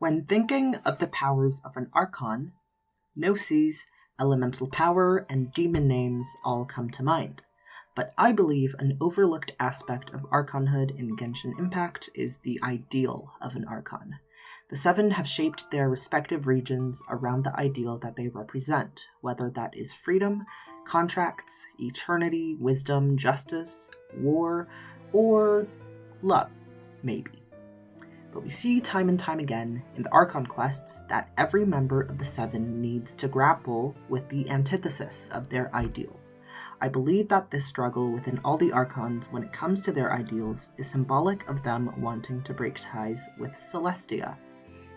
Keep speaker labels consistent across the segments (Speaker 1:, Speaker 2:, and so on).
Speaker 1: When thinking of the powers of an Archon, gnoses, elemental power, and demon names all come to mind. But I believe an overlooked aspect of Archonhood in Genshin Impact is the ideal of an Archon. The Seven have shaped their respective regions around the ideal that they represent, whether that is freedom, contracts, eternity, wisdom, justice, war, or love, maybe. But we see time and time again in the Archon quests that every member of the Seven needs to grapple with the antithesis of their ideal. I believe that this struggle within all the Archons when it comes to their ideals is symbolic of them wanting to break ties with Celestia.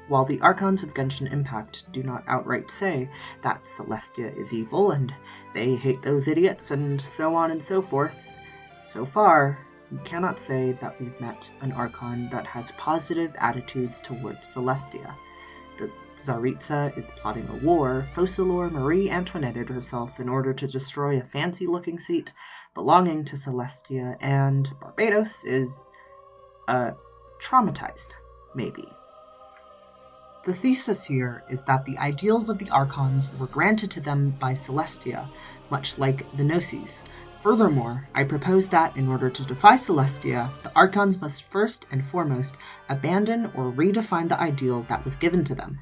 Speaker 1: While the Archons of Genshin Impact do not outright say that Celestia is evil and they hate those idiots and so on and so forth, so far, we cannot say that we've met an Archon that has positive attitudes towards Celestia. The Tsaritsa is plotting a war, Focalors Marie Antoinetted herself in order to destroy a fancy-looking seat belonging to Celestia, and Barbatos is, traumatized, maybe. The thesis here is that the ideals of the Archons were granted to them by Celestia, much like the gnoses. Furthermore, I propose that in order to defy Celestia, the Archons must first and foremost abandon or redefine the ideal that was given to them.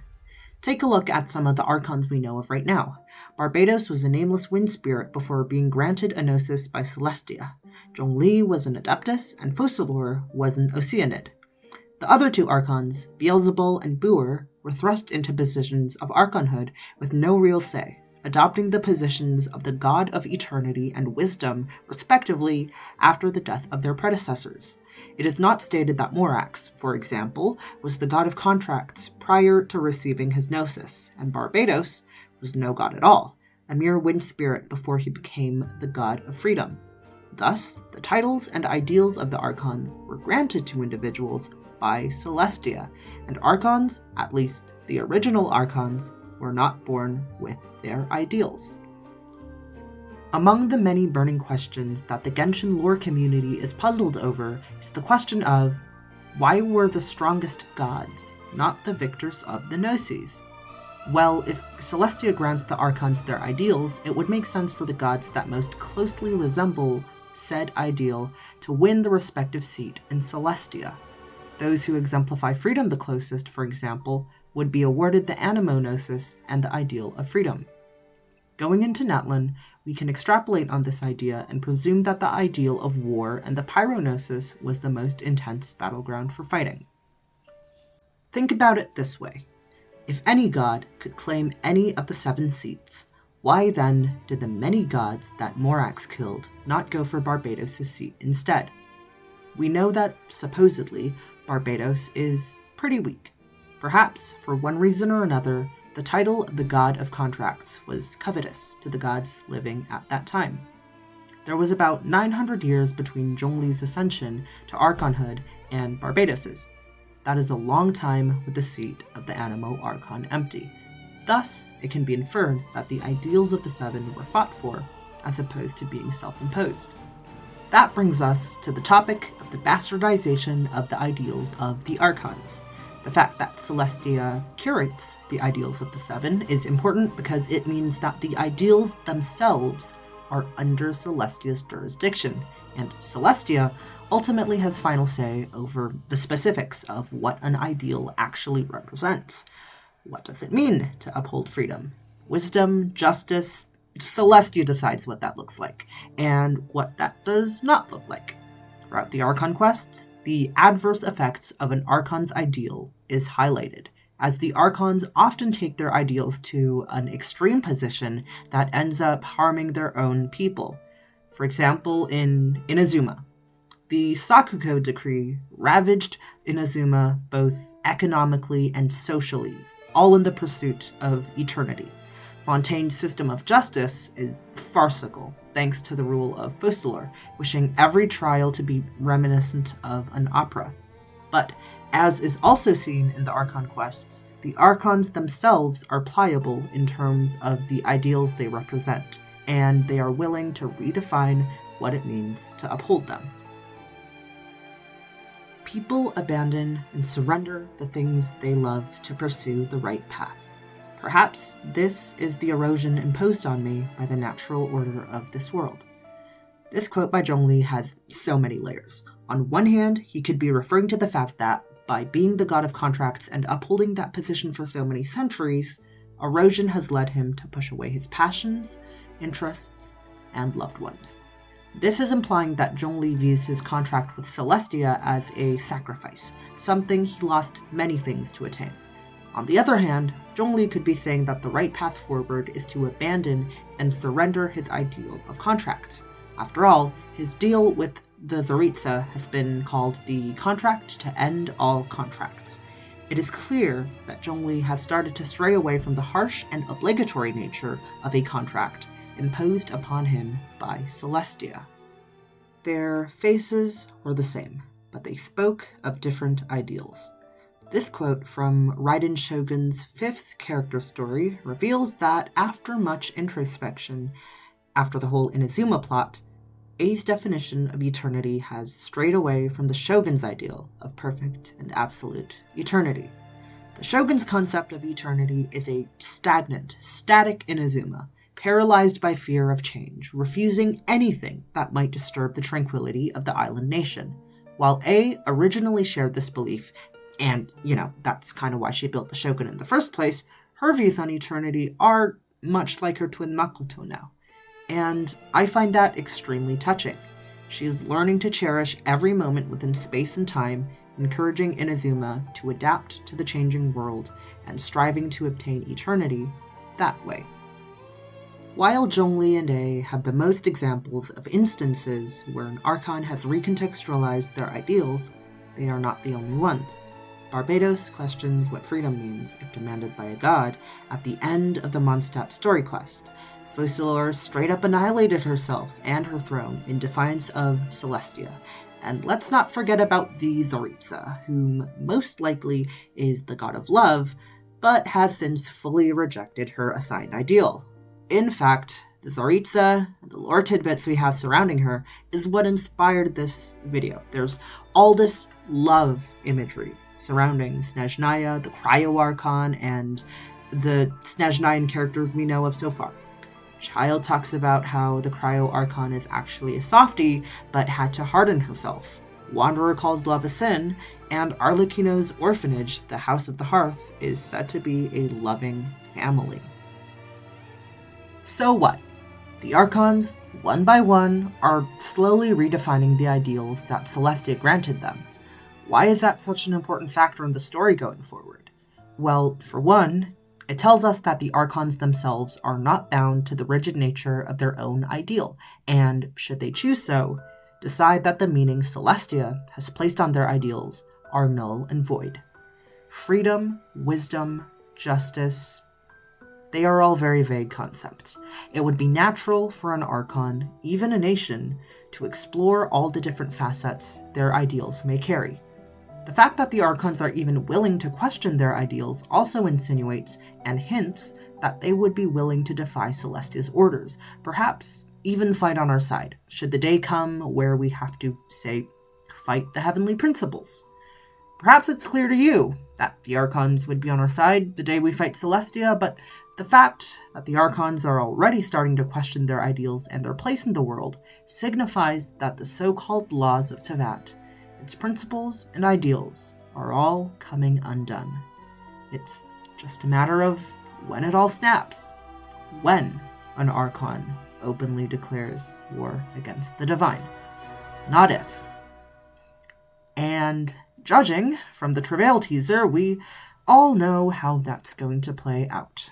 Speaker 1: Take a look at some of the Archons we know of right now. Barbatos was a nameless wind spirit before being granted a gnosis by Celestia. Zhongli was an Adeptus, and Focalors was an Oceanid. The other two Archons, Beelzebul and Buer, were thrust into positions of Archonhood with no real say, adopting the positions of the God of Eternity and Wisdom, respectively, after the death of their predecessors. It is not stated that Morax, for example, was the God of Contracts prior to receiving his gnosis, and Barbatos was no god at all, a mere wind spirit before he became the God of Freedom. Thus, the titles and ideals of the Archons were granted to individuals by Celestia, and Archons, at least the original Archons, were not born with their ideals. Among the many burning questions that the Genshin lore community is puzzled over is the question of, why were the strongest gods not the victors of the gnoses? Well, if Celestia grants the Archons their ideals, it would make sense for the gods that most closely resemble said ideal to win the respective seat in Celestia. Those who exemplify freedom the closest, for example, would be awarded the Animo-gnosis and the ideal of freedom. Going into Netlin, we can extrapolate on this idea and presume that the ideal of war and the Pyro-gnosis was the most intense battleground for fighting. Think about it this way. If any god could claim any of the 7 seats, why then did the many gods that Morax killed not go for Barbatos' seat instead? We know that, supposedly, Barbatos is pretty weak. Perhaps, for one reason or another, the title of the God of Contracts was covetous to the gods living at that time. There was about 900 years between Zhongli's ascension to Archonhood and Barbatos's. That is a long time with the seat of the Animo Archon empty. Thus, it can be inferred that the ideals of the 7 were fought for, as opposed to being self-imposed. That brings us to the topic of the bastardization of the ideals of the Archons. The fact that Celestia curates the ideals of the 7 is important because it means that the ideals themselves are under Celestia's jurisdiction, and Celestia ultimately has final say over the specifics of what an ideal actually represents. What does it mean to uphold freedom? Wisdom, justice, Celestia decides what that looks like, and what that does not look like. Throughout the Archon quests, the adverse effects of an Archon's ideal is highlighted, as the Archons often take their ideals to an extreme position that ends up harming their own people. For example, in Inazuma, the Sakuko decree ravaged Inazuma both economically and socially, all in the pursuit of eternity. Fontaine's system of justice is farcical, thanks to the rule of Focalors, wishing every trial to be reminiscent of an opera. But, as is also seen in the Archon quests, the Archons themselves are pliable in terms of the ideals they represent, and they are willing to redefine what it means to uphold them. People abandon and surrender the things they love to pursue the right path. Perhaps this is the erosion imposed on me by the natural order of this world. This quote by Zhongli has so many layers. On one hand, he could be referring to the fact that, by being the god of contracts and upholding that position for so many centuries, erosion has led him to push away his passions, interests, and loved ones. This is implying that Zhongli views his contract with Celestia as a sacrifice, something he lost many things to attain. On the other hand, Zhongli could be saying that the right path forward is to abandon and surrender his ideal of contracts. After all, his deal with the Tsaritsa has been called the contract to end all contracts. It is clear that Zhongli has started to stray away from the harsh and obligatory nature of a contract imposed upon him by Celestia. Their faces were the same, but they spoke of different ideals. This quote from Raiden Shogun's 5th character story reveals that after much introspection, after the whole Inazuma plot, Ei's definition of eternity has strayed away from the Shogun's ideal of perfect and absolute eternity. The Shogun's concept of eternity is a stagnant, static Inazuma, paralyzed by fear of change, refusing anything that might disturb the tranquility of the island nation. While Ei originally shared this belief, and, that's kind of why she built the Shogun in the first place, her views on eternity are much like her twin Makoto now. And I find that extremely touching. She is learning to cherish every moment within space and time, encouraging Inazuma to adapt to the changing world and striving to obtain eternity that way. While Zhongli and Ei have the most examples of instances where an Archon has recontextualized their ideals, they are not the only ones. Barbados questions what freedom means if demanded by a god at the end of the Mondstadt story quest. Focalors straight up annihilated herself and her throne in defiance of Celestia. And let's not forget about the Tsaritsa, whom most likely is the god of love, but has since fully rejected her assigned ideal. In fact, the Tsaritsa and the lore tidbits we have surrounding her is what inspired this video. There's all this love imagery surrounding Snezhnaya, the Cryo Archon, and the Snezhnayan characters we know of so far. Child talks about how the Cryo Archon is actually a softie, but had to harden herself. Wanderer calls love a sin, and Arlecchino's orphanage, the House of the Hearth, is said to be a loving family. So what? The Archons, one by one, are slowly redefining the ideals that Celestia granted them. Why is that such an important factor in the story going forward? Well, for one, it tells us that the Archons themselves are not bound to the rigid nature of their own ideal, and, should they choose so, decide that the meaning Celestia has placed on their ideals are null and void. Freedom, wisdom, justice, they are all very vague concepts. It would be natural for an Archon, even a nation, to explore all the different facets their ideals may carry. The fact that the Archons are even willing to question their ideals also insinuates and hints that they would be willing to defy Celestia's orders, perhaps even fight on our side, should the day come where we have to, say, fight the heavenly principles. Perhaps it's clear to you that the Archons would be on our side the day we fight Celestia, but the fact that the Archons are already starting to question their ideals and their place in the world signifies that the so-called laws of Teyvat, its principles and ideals, are all coming undone. It's just a matter of when it all snaps. When an Archon openly declares war against the divine. Not if. And judging from the Travail teaser, we all know how that's going to play out.